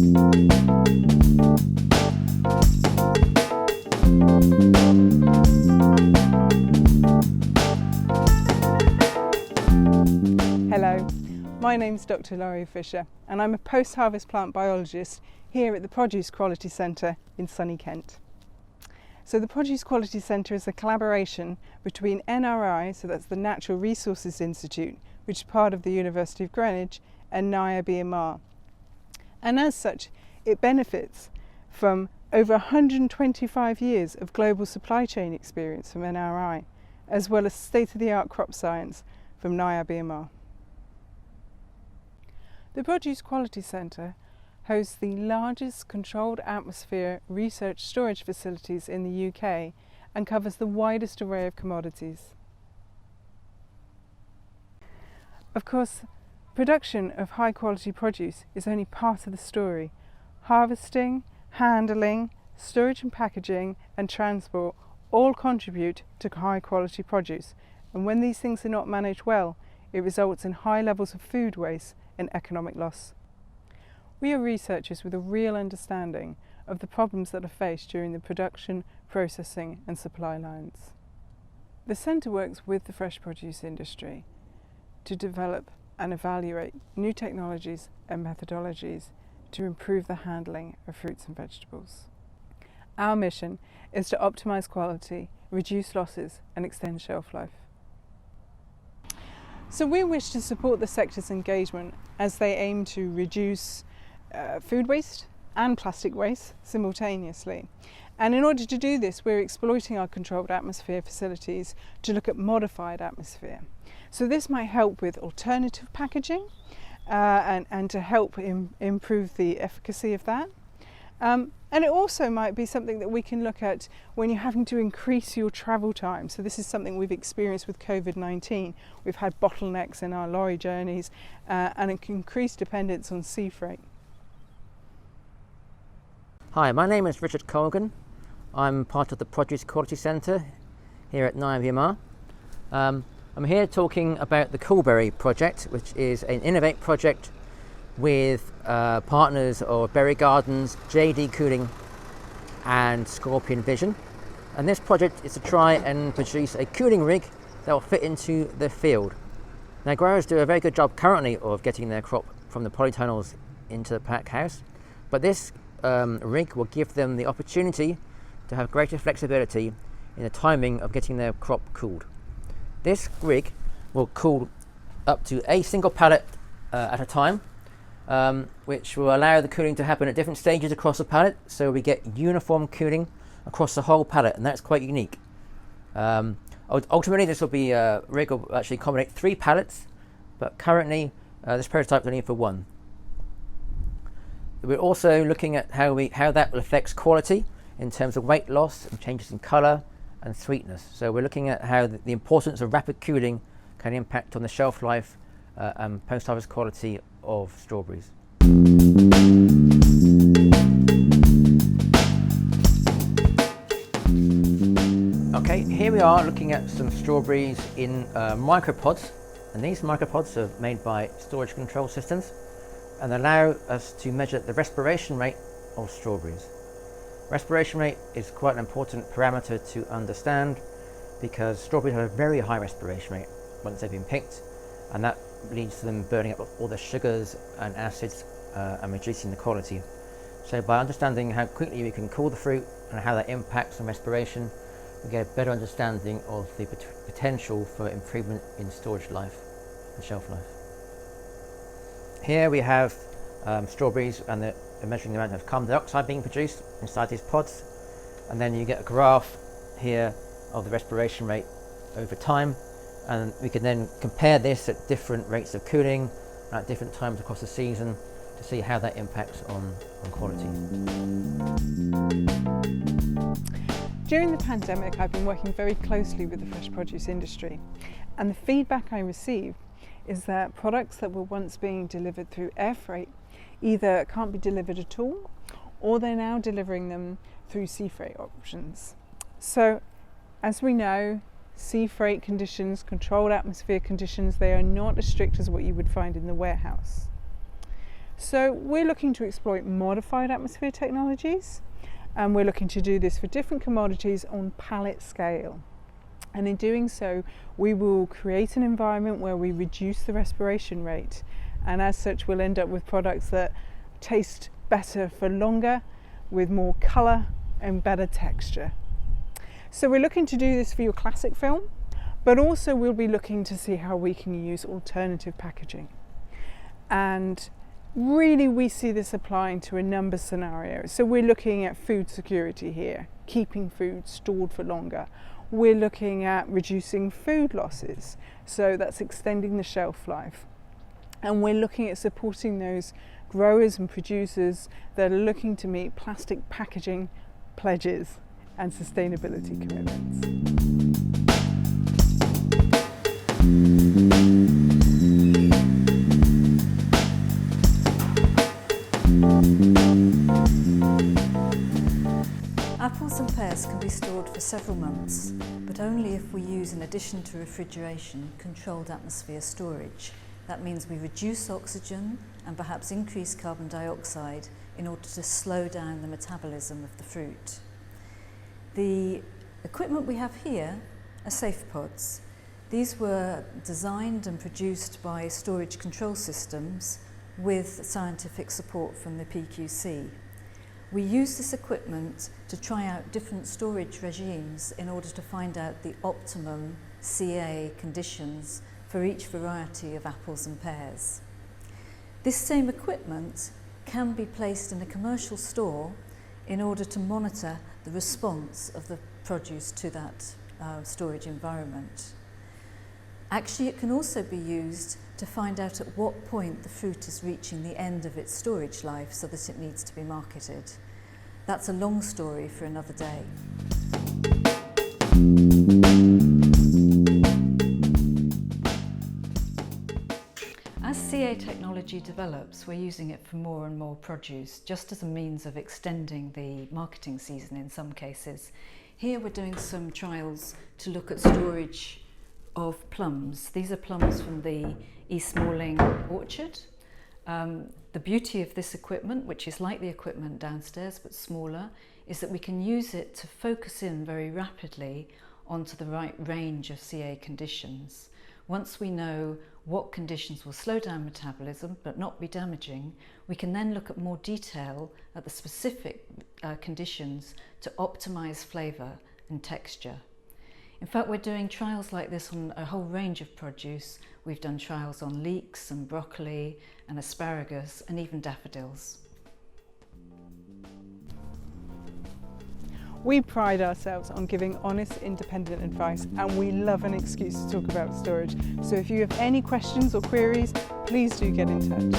Hello, my name's Dr. Laurie Fisher and I'm a post-harvest plant biologist here at the Produce Quality Centre in sunny Kent. So the Produce Quality Centre is a collaboration between NRI, so that's the Natural Resources Institute, which is part of the University of Greenwich, and NIAB. And as such, it benefits from over 125 years of global supply chain experience from NRI, as well as state-of-the-art crop science from NIAB. The Produce Quality Centre hosts the largest controlled atmosphere research storage facilities in the UK and covers the widest array of commodities. Of course, production of high quality produce is only part of the story. Harvesting, handling, storage and packaging and transport all contribute to high quality produce, and when these things are not managed well, it results in high levels of food waste and economic loss. We are researchers with a real understanding of the problems that are faced during the production, processing and supply lines. The Centre works with the fresh produce industry to develop and evaluate new technologies and methodologies to improve the handling of fruits and vegetables. Our mission is to optimise quality, reduce losses and extend shelf life. So we wish to support the sector's engagement as they aim to reduce food waste and plastic waste simultaneously. And in order to do this, we're exploiting our controlled atmosphere facilities to look at modified atmosphere. So this might help with alternative packaging and to help improve the efficacy of that. And it also might be something that we can look at when you're having to increase your travel time. So this is something we've experienced with COVID-19. We've had bottlenecks in our lorry journeys and an increased dependence on sea freight. Hi, my name is Richard Colgan. I'm part of the Produce Quality Centre here at NIAB. I'm here talking about the Coolberry project, which is an Innovate project with partners of Berry Gardens, JD Cooling and Scorpion Vision. And this project is to try and produce a cooling rig that will fit into the field. Now, growers do a very good job currently of getting their crop from the polytunnels into the pack house, but this rig will give them the opportunity to have greater flexibility in the timing of getting their crop cooled. This rig will cool up to a single pallet at a time, which will allow the cooling to happen at different stages across the pallet, so we get uniform cooling across the whole pallet, and that's quite unique. Ultimately, this will be a rig will actually accommodate 3 pallets, but currently this prototype is only for 1. We're also looking at how that affects quality in terms of weight loss and changes in colour and sweetness. So we're looking at how the importance of rapid cooling can impact on the shelf life and post-harvest quality of strawberries. Okay, here we are looking at some strawberries in micropods, and these micropods are made by storage control systems and allow us to measure the respiration rate of strawberries. Respiration rate is quite an important parameter to understand because strawberries have a very high respiration rate once they've been picked, and that leads to them burning up all the sugars and acids and reducing the quality. So by understanding how quickly we can cool the fruit and how that impacts on respiration, we get a better understanding of the potential for improvement in storage life and shelf life. Here we have strawberries, and they're measuring the amount of carbon dioxide being produced inside these pods, and then you get a graph here of the respiration rate over time, and we can then compare this at different rates of cooling at different times across the season to see how that impacts on quality. During the pandemic, I've been working very closely with the fresh produce industry, and the feedback I received is that products that were once being delivered through air freight either can't be delivered at all, or they're now delivering them through sea freight options. So, as we know, sea freight conditions, controlled atmosphere conditions, they are not as strict as what you would find in the warehouse. So we're looking to exploit modified atmosphere technologies, and we're looking to do this for different commodities on pallet scale. And in doing so, we will create an environment where we reduce the respiration rate, and as such we'll end up with products that taste better for longer, with more colour and better texture. So we're looking to do this for your classic film, but also we'll be looking to see how we can use alternative packaging. And really we see this applying to a number of scenarios. So we're looking at food security here, keeping food stored for longer. We're looking at reducing food losses, so that's extending the shelf life. And we're looking at supporting those growers and producers that are looking to meet plastic packaging pledges and sustainability commitments. Apples and pears can be stored for several months, but only if we use, in addition to refrigeration, controlled atmosphere storage. That means we reduce oxygen and perhaps increase carbon dioxide in order to slow down the metabolism of the fruit. The equipment we have here are safe pods. These were designed and produced by Storage Control Systems with scientific support from the PQC. We use this equipment to try out different storage regimes in order to find out the optimum CA conditions for each variety of apples and pears. This same equipment can be placed in a commercial store in order to monitor the response of the produce to that storage environment. Actually, it can also be used to find out at what point the fruit is reaching the end of its storage life so that it needs to be marketed. That's a long story for another day. As CA technology develops, we're using it for more and more produce, just as a means of extending the marketing season in some cases. Here we're doing some trials to look at storage of plums. These are plums from the East Malling orchard. The beauty of this equipment, which is like the equipment downstairs but smaller, is that we can use it to focus in very rapidly onto the right range of CA conditions. Once we know what conditions will slow down metabolism but not be damaging, we can then look at more detail at the specific conditions to optimise flavour and texture. In fact, we're doing trials like this on a whole range of produce. We've done trials on leeks and broccoli and asparagus and even daffodils. We pride ourselves on giving honest, independent advice, and we love an excuse to talk about storage. So if you have any questions or queries, please do get in touch.